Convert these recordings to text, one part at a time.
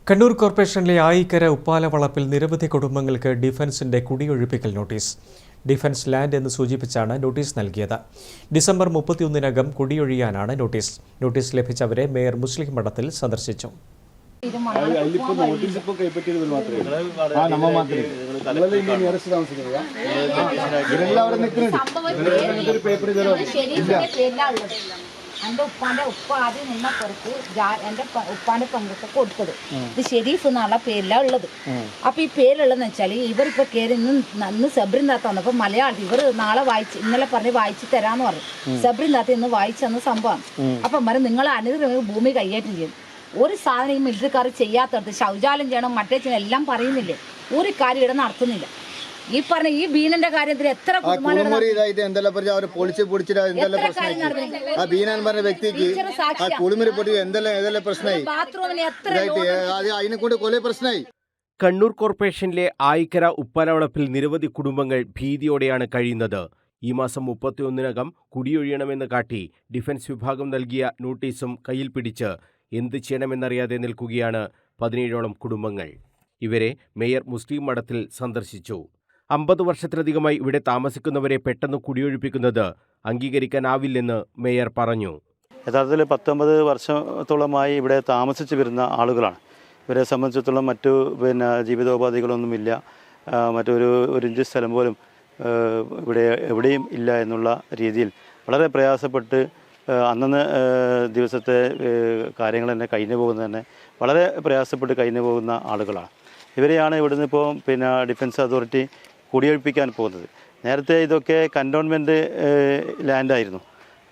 കണ്ണൂർ കോർപ്പറേഷനിലെ ആയിക്കര ഉപ്പാലവളപ്പിൽ നിരവധി കുടുംബങ്ങൾക്ക് ഡിഫൻസിന്റെ കുടിയൊഴിപ്പിക്കൽ നോട്ടീസ്. ഡിഫൻസ് ലാൻഡ് എന്ന് സൂചിപ്പിച്ചാണ് നോട്ടീസ് നൽകിയത്. ഡിസംബർ 31-നകം കുടിയൊഴിയാനാണ് നോട്ടീസ്. നോട്ടീസ് ലഭിച്ചവരെ മേയർ മുസ്ലിം മഠത്തിൽ സന്ദർശിച്ചു. എൻ്റെ ഉപ്പ ആദ്യം നിന്നപ്പുറത്ത് എൻ്റെ ഉപ്പാൻ്റെ പങ്കൊക്കെ കൊടുത്തത് ഇത് ഷെരീഫ് എന്നുള്ള പേരിലാണ് ഉള്ളത്. അപ്പൊ ഈ പേരുള്ളതെന്ന് വെച്ചാൽ ഇവരിപ്പോ കയറി ഇന്ന് സബ്രിന്ദാത്ത വന്നപ്പോൾ മലയാളം ഇവർ നാളെ ഇന്നലെ പറഞ്ഞ് വായിച്ചു തരാന്ന് പറഞ്ഞു. സബ്രിന്ദാത്ത ഇന്ന് വായിച്ചെന്ന സംഭവം. അപ്പൊ നിങ്ങൾ അനധികൃത ഭൂമി കൈകാര്യം ചെയ്യും. ഒരു സാധനം ഈ മിലിറ്ററിക്കാർ ചെയ്യാത്തടത്ത് ശൗചാലയം ചെയ്യണം മറ്റേ ചെയ്യണം എല്ലാം പറയുന്നില്ലേ, ഒരു കാര്യം ഇവിടെ നടത്തുന്നില്ല. ഈ പറഞ്ഞ ഈ ബീനന്റെ കാര്യത്തിൽ എത്ര കണ്ണൂർ കോർപ്പറേഷനിലെ ആയിക്കര ഉപ്പാലവളപ്പിൽ നിരവധി കുടുംബങ്ങൾ ഭീതിയോടെയാണ് കഴിയുന്നത്. ഈ മാസം 31-നകം കുടിയൊഴിയണമെന്ന് കാട്ടി ഡിഫൻസ് വിഭാഗം നൽകിയ നോട്ടീസും കയ്യിൽ പിടിച്ച് എന്ത് ചെയ്യണമെന്നറിയാതെ നിൽക്കുകയാണ് 17ഓളം കുടുംബങ്ങൾ. ഇവരെ മേയർ മുസ്ലിം മഠത്തിൽ സന്ദർശിച്ചു. 50 വർഷത്തിലധികമായി ഇവിടെ താമസിക്കുന്നവരെ പെട്ടെന്ന് കുടിയൊഴിപ്പിക്കുന്നത് അംഗീകരിക്കാനാവില്ലെന്ന് മേയർ പറഞ്ഞു. യഥാർത്ഥത്തിൽ 19 വർഷത്തോളമായി ഇവിടെ താമസിച്ചു വരുന്ന ആളുകളാണ്. ഇവരെ സംബന്ധിച്ചിടത്തോളം മറ്റു ജീവിതോപാധികളൊന്നുമില്ല. മറ്റൊരു ഇഞ്ച് സ്ഥലം പോലും ഇവിടെ എവിടെയും ഇല്ല എന്നുള്ള രീതിയിൽ വളരെ പ്രയാസപ്പെട്ട് അന്നന്ന് ദിവസത്തെ കാര്യങ്ങൾ തന്നെ കഴിഞ്ഞു പോകുന്നത് തന്നെ വളരെ പ്രയാസപ്പെട്ട് കഴിഞ്ഞു പോകുന്ന ആളുകളാണ്. ഇവരെയാണ് ഇവിടുന്ന് ഇപ്പോൾ ഡിഫൻസ് അതോറിറ്റി കുടിയൊഴിപ്പിക്കാൻ പോകുന്നത്. നേരത്തെ ഇതൊക്കെ കൻ്റോൺമെൻറ്റ് ലാൻഡായിരുന്നു.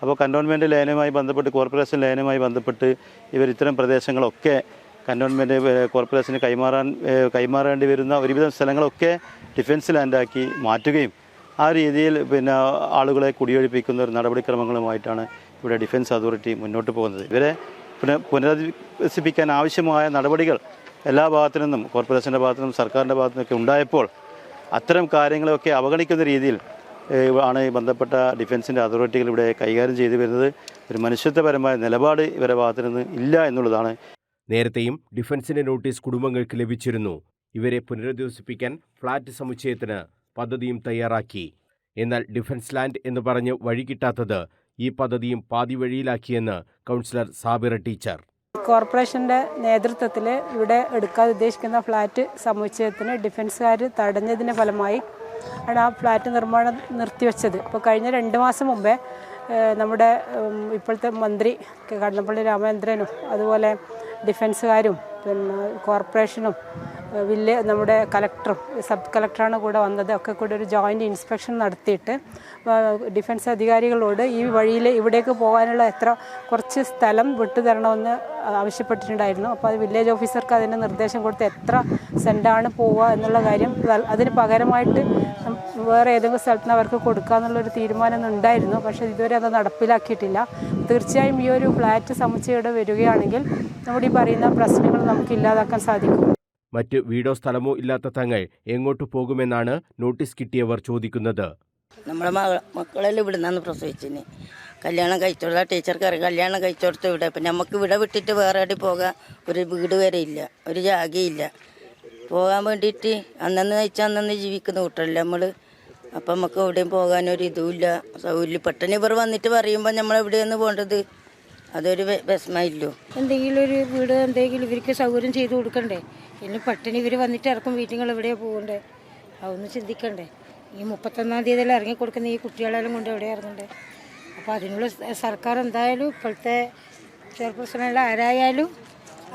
അപ്പോൾ കൻ്റോൺമെൻറ്റ് ലൈനുമായി ബന്ധപ്പെട്ട് കോർപ്പറേഷൻ ലൈനുമായി ബന്ധപ്പെട്ട് ഇവർ ഇത്തരം പ്രദേശങ്ങളൊക്കെ കൻ്റോൺമെൻറ്റ് കോർപ്പറേഷന് കൈമാറേണ്ടി വരുന്ന ഒരുവിധം സ്ഥലങ്ങളൊക്കെ ഡിഫൻസ് ലാൻഡാക്കി മാറ്റുകയും ആ രീതിയിൽ ആളുകളെ കുടിയൊഴിപ്പിക്കുന്ന ഒരു നടപടിക്രമങ്ങളുമായിട്ടാണ് ഇവിടെ ഡിഫൻസ് അതോറിറ്റി മുന്നോട്ട് പോകുന്നത്. ഇവരെ പുനരധിവസിപ്പിക്കാൻ ആവശ്യമായ നടപടികൾ എല്ലാ ഭാഗത്തു നിന്നും കോർപ്പറേഷൻ്റെ ഭാഗത്തു നിന്നും സർക്കാരിൻ്റെ ഭാഗത്തു നിന്നൊക്കെ ഉണ്ടായപ്പോൾ അത്തരം കാര്യങ്ങളൊക്കെ അവഗണിക്കുന്ന രീതിയിൽ ആണ് ബന്ധപ്പെട്ട ഡിഫൻസിൻ്റെ അതോറിറ്റികൾ ഇവിടെ കൈകാര്യം ചെയ്തു വരുന്നത്. ഒരു മനുഷ്യത്വപരമായ നിലപാട് ഇവരുടെ ഭാഗത്തു നിന്ന് ഇല്ല എന്നുള്ളതാണ്. നേരത്തെയും ഡിഫൻസിൻ്റെ നോട്ടീസ് കുടുംബങ്ങൾക്ക് ലഭിച്ചിരുന്നു. ഇവരെ പുനരധിവസിപ്പിക്കാൻ ഫ്ളാറ്റ് സമുച്ചയത്തിന് പദ്ധതിയും തയ്യാറാക്കി. എന്നാൽ ഡിഫൻസ് ലാൻഡ് എന്ന് പറഞ്ഞ് വഴി കിട്ടാത്തത് ഈ പദ്ധതിയും പാതി വഴിയിലാക്കിയെന്ന് കൗൺസിലർ സാബിറ ടീച്ചർ. കോർപ്പറേഷൻ്റെ നേതൃത്വത്തിൽ ഇവിടെ എടുക്കാൻ ഉദ്ദേശിക്കുന്ന ഫ്ലാറ്റ് സമുച്ചയത്തിന് ഡിഫൻസുകാർ തടഞ്ഞതിൻ്റെ ഫലമായി ആണ് ആ ഫ്ലാറ്റ് നിർമ്മാണം നിർത്തിവെച്ചത്. ഇപ്പോൾ കഴിഞ്ഞ 2 മാസം മുമ്പേ നമ്മുടെ ഇപ്പോഴത്തെ മന്ത്രി കടന്നപ്പള്ളി രാമചന്ദ്രനും അതുപോലെ ഡിഫൻസുകാരും കോർപ്പറേഷനും നമ്മുടെ കലക്ടറും സബ് കലക്ടറാണ് കൂടെ വന്നത്. ഒക്കെ കൂടി ഒരു ജോയിൻ്റ് ഇൻസ്പെക്ഷൻ നടത്തിയിട്ട് ഡിഫൻസ് അധികാരികളോട് ഈ വഴിയിൽ ഇവിടേക്ക് പോകാനുള്ള കുറച്ച് സ്ഥലം വിട്ടുതരണമെന്ന് ആവശ്യപ്പെട്ടിട്ടുണ്ടായിരുന്നു. അപ്പോൾ അത് വില്ലേജ് ഓഫീസർക്ക് അതിൻ്റെ നിർദ്ദേശം കൊടുത്ത് എത്ര സെൻറ്റാണ് പോവുക എന്നുള്ള കാര്യം അതിന് പകരമായിട്ട് വേറെ ഏതെങ്കിലും സ്ഥലത്തിന് അവർക്ക് കൊടുക്കുക എന്നുള്ളൊരു തീരുമാനം ഉണ്ടായിരുന്നു. പക്ഷേ ഇതുവരെ അത് നടപ്പിലാക്കിയിട്ടില്ല. തീർച്ചയായും ഈ ഒരു ഫ്ലാറ്റ് സമുച്ചയം ഇവിടെ വരികയാണെങ്കിൽ നമ്മുടെ ഈ പറയുന്ന പ്രശ്നങ്ങൾ നമുക്ക് ഇല്ലാതാക്കാൻ സാധിക്കും. മറ്റ് വീടോ സ്ഥലമോ ഇല്ലാത്ത തങ്ങൾ എങ്ങോട്ട് പോകുമെന്നാണ് നോട്ടീസ് കിട്ടിയവർ ചോദിക്കുന്നത്. നമ്മുടെ മക്കളെല്ലാം ഇവിടെ നിന്നാണ് പ്രസവിച്ചിന്. കല്യാണം കഴിച്ചോളാ ടീച്ചർക്ക് അറിയാം. കല്യാണം കഴിച്ചോടത്ത് ഇവിടെ. അപ്പം നമുക്ക് ഇവിടെ വിട്ടിട്ട് വേറെ എവിടെ പോകാൻ ഒരു വീട് വരെ ഇല്ല, ഒരു ജാഗയില്ല. പോകാൻ വേണ്ടിയിട്ട് അന്നന്ന് നയിച്ചാൽ അന്നന്ന് ജീവിക്കുന്ന കൂട്ടല്ല നമ്മൾ. അപ്പം നമുക്ക് എവിടെയും പോകാനൊരു ഇതുമില്ല, സൗകര്യം. പെട്ടെന്ന് ഇവർ വന്നിട്ട് പറയുമ്പോൾ നമ്മൾ എവിടെയാണ് പോകേണ്ടത്? അതൊരു വിഷമമില്ലോ. എന്തെങ്കിലും ഒരു വീട് എന്തെങ്കിലും ഇവർക്ക് സൗകര്യം ചെയ്ത് കൊടുക്കണ്ടേ? ഇനി പെട്ടെന്ന് ഇവർ വന്നിട്ട് ഇറക്കും വീട്ടുകൾ എവിടെയാണ് പോകണ്ടേ? അതൊന്ന് ചിന്തിക്കണ്ടേ? ഈ 31-ാം തീയതിയെല്ലാം ഇറങ്ങി കൊടുക്കുന്ന ഈ കുട്ടികളെല്ലാം കൊണ്ട് എവിടെയാണ് ഇറങ്ങണ്ടേ? അപ്പോൾ അതിനുള്ള സർക്കാർ എന്തായാലും ഇപ്പോഴത്തെ ചെയർപേഴ്സണെല്ലാം ആരായാലും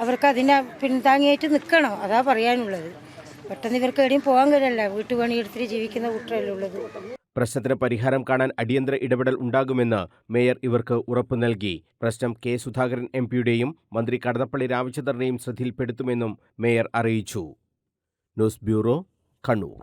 അവർക്ക് അതിനെ പിന്താങ്ങിയായിട്ട് നിൽക്കണം. അതാ പറയാനുള്ളത്. പെട്ടെന്ന് ഇവർക്ക് എവിടെയും പോകാൻ കഴിയില്ല. വീട്ടുപണിയെടുത്തിട്ട് ജീവിക്കുന്ന കുട്ടികളല്ലേ ഉള്ളത്. പ്രശ്നത്തിന് പരിഹാരം കാണാൻ അടിയന്തര ഇടപെടൽ ഉണ്ടാകുമെന്ന് മേയർ ഇവർക്ക് ഉറപ്പു നൽകി. പ്രശ്നം കെ സുധാകരൻ എംപിയുടെയും മന്ത്രി കടന്നപ്പള്ളി രാമചന്ദ്രനെയും ശ്രദ്ധയിൽപ്പെടുത്തുമെന്നും മേയർ അറിയിച്ചു. News bureau, Kannur.